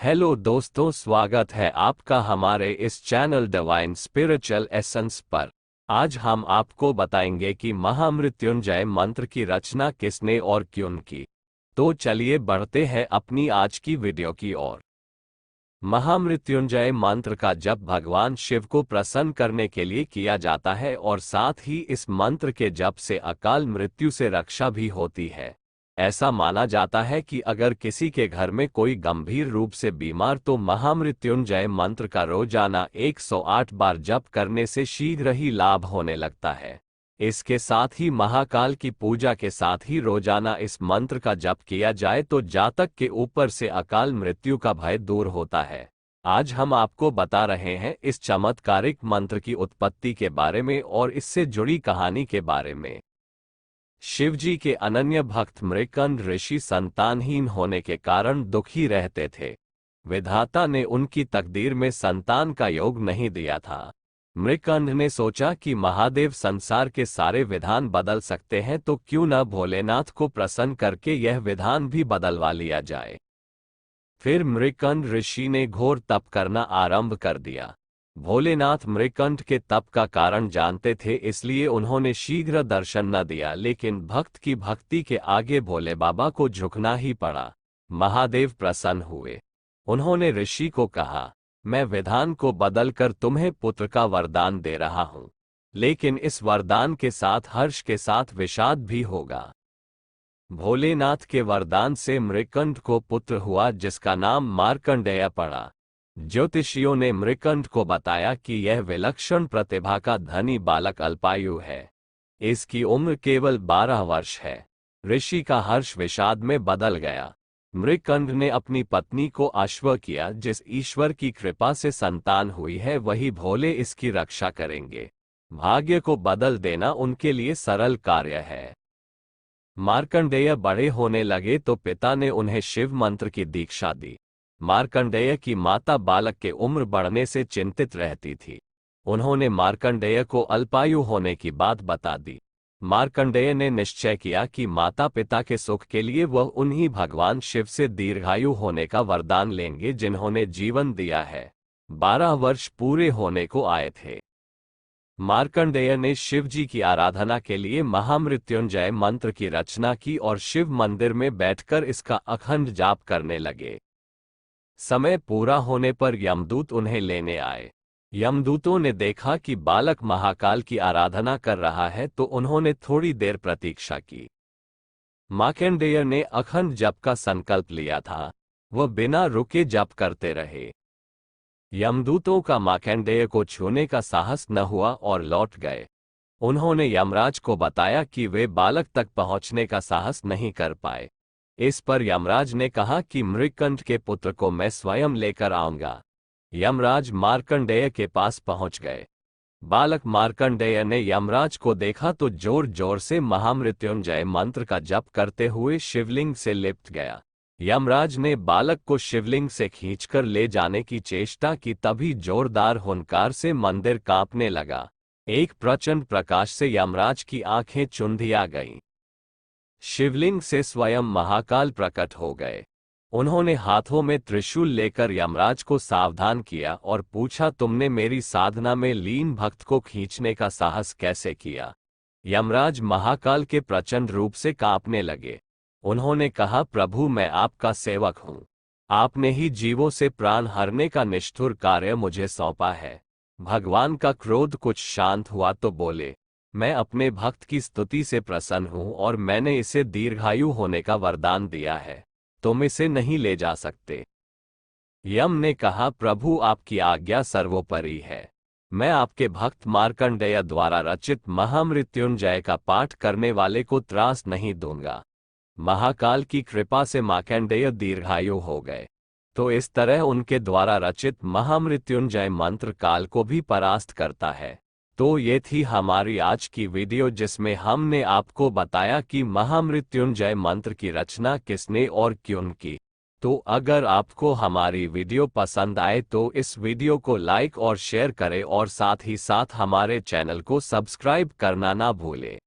Hello दोस्तों, स्वागत है आपका हमारे इस चैनल डिवाइन स्पिरिचुअल एसेंस पर। आज हम आपको बताएंगे कि महामृत्युंजय मंत्र की रचना किसने और क्यों की। तो चलिए बढ़ते हैं अपनी आज की वीडियो की ओर। महामृत्युंजय मंत्र का जप भगवान शिव को प्रसन्न करने के लिए किया जाता है और साथ ही इस मंत्र के जप से अकाल मृत्यु से रक्षा भी होती है। ऐसा माना जाता है कि अगर किसी के घर में कोई गंभीर रूप से बीमार तो महामृत्युंजय मंत्र का रोजाना 108 बार जप करने से शीघ्र ही लाभ होने लगता है। इसके साथ ही महाकाल की पूजा के साथ ही रोजाना इस मंत्र का जप किया जाए तो जातक के ऊपर से अकाल मृत्यु का भय दूर होता है। आज हम आपको बता रहे हैं इस चमत्कारिक मंत्र की उत्पत्ति के बारे में और इससे जुड़ी कहानी के बारे में। शिवजी के अनन्य भक्त मृकंड ऋषि संतानहीन होने के कारण दुखी रहते थे। विधाता ने उनकी तकदीर में संतान का योग नहीं दिया था। मृकंड ने सोचा कि महादेव संसार के सारे विधान बदल सकते हैं तो क्यों न भोलेनाथ को प्रसन्न करके यह विधान भी बदलवा लिया जाए। फिर मृकंड ऋषि ने घोर तप करना आरंभ कर दिया। भोलेनाथ मृकंड के तप का कारण जानते थे, इसलिए उन्होंने शीघ्र दर्शन न दिया, लेकिन भक्त की भक्ति के आगे भोले बाबा को झुकना ही पड़ा। महादेव प्रसन्न हुए। उन्होंने ऋषि को कहा, मैं विधान को बदलकर तुम्हें पुत्र का वरदान दे रहा हूं, लेकिन इस वरदान के साथ हर्ष के साथ विषाद भी होगा। भोलेनाथ के वरदान से मृकंड को पुत्र हुआ जिसका नाम मार्कंडेय पड़ा। ज्योतिषियों ने मृकंड को बताया कि यह विलक्षण प्रतिभा का धनी बालक अल्पायु है। इसकी उम्र केवल 12 वर्ष है। ऋषि का हर्ष विषाद में बदल गया। मृकंड ने अपनी पत्नी को आश्वस्त किया, जिस ईश्वर की कृपा से संतान हुई है वही भोले इसकी रक्षा करेंगे। भाग्य को बदल देना उनके लिए सरल कार्य है। मार्कंडेय बड़े होने लगे तो पिता ने उन्हें शिव मंत्र की दीक्षा दी। मार्कंडेय की माता बालक के उम्र बढ़ने से चिंतित रहती थी। उन्होंने मार्कंडेय को अल्पायु होने की बात बता दी। मार्कंडेय ने निश्चय किया कि माता पिता के सुख के लिए वह उन्हीं भगवान शिव से दीर्घायु होने का वरदान लेंगे जिन्होंने जीवन दिया है। 12 वर्ष पूरे होने को आए थे। मार्कंडेय ने शिवजी की आराधना के लिए महामृत्युंजय मंत्र की रचना की और शिव मंदिर में बैठकर इसका अखंड जाप करने लगे। समय पूरा होने पर यमदूत उन्हें लेने आए। यमदूतों ने देखा कि बालक महाकाल की आराधना कर रहा है तो उन्होंने थोड़ी देर प्रतीक्षा की। मार्कंडेय ने अखंड जप का संकल्प लिया था। वह बिना रुके जप करते रहे। यमदूतों का मार्कंडेय को छूने का साहस न हुआ और लौट गए। उन्होंने यमराज को बताया कि वे बालक तक पहुंचने का साहस नहीं कर पाए। इस पर यमराज ने कहा कि मृकंड के पुत्र को मैं स्वयं लेकर आऊंगा। यमराज मार्कंडेय के पास पहुंच गए। बालक मार्कंडेय ने यमराज को देखा तो जोर जोर से महामृत्युंजय मंत्र का जप करते हुए शिवलिंग से लिपट गया। यमराज ने बालक को शिवलिंग से खींचकर ले जाने की चेष्टा की, तभी जोरदार हुंकार से मंदिर कांपने लगा। एक प्रचंड प्रकाश से यमराज की आंखें चुंधिया गईं। शिवलिंग से स्वयं महाकाल प्रकट हो गए। उन्होंने हाथों में त्रिशूल लेकर यमराज को सावधान किया और पूछा, तुमने मेरी साधना में लीन भक्त को खींचने का साहस कैसे किया? यमराज महाकाल के प्रचंड रूप से कांपने लगे। उन्होंने कहा, प्रभु मैं आपका सेवक हूँ। आपने ही जीवों से प्राण हरने का निष्ठुर कार्य मुझे सौंपा है। भगवान का क्रोध कुछ शांत हुआ तो बोले, मैं अपने भक्त की स्तुति से प्रसन्न हूं और मैंने इसे दीर्घायु होने का वरदान दिया है। तुम इसे नहीं ले जा सकते। यम ने कहा, प्रभु आपकी आज्ञा सर्वोपरि है। मैं आपके भक्त मार्कंडेय द्वारा रचित महामृत्युंजय का पाठ करने वाले को त्रास नहीं दूंगा। महाकाल की कृपा से मार्कंडेय दीर्घायु हो गए। तो इस तरह उनके द्वारा रचित महामृत्युंजय मंत्र काल को भी परास्त करता है। तो ये थी हमारी आज की वीडियो, जिसमें हमने आपको बताया कि महामृत्युंजय मंत्र की रचना किसने और क्यों की। तो अगर आपको हमारी वीडियो पसंद आए तो इस वीडियो को लाइक और शेयर करें और साथ ही साथ हमारे चैनल को सब्सक्राइब करना ना भूलें।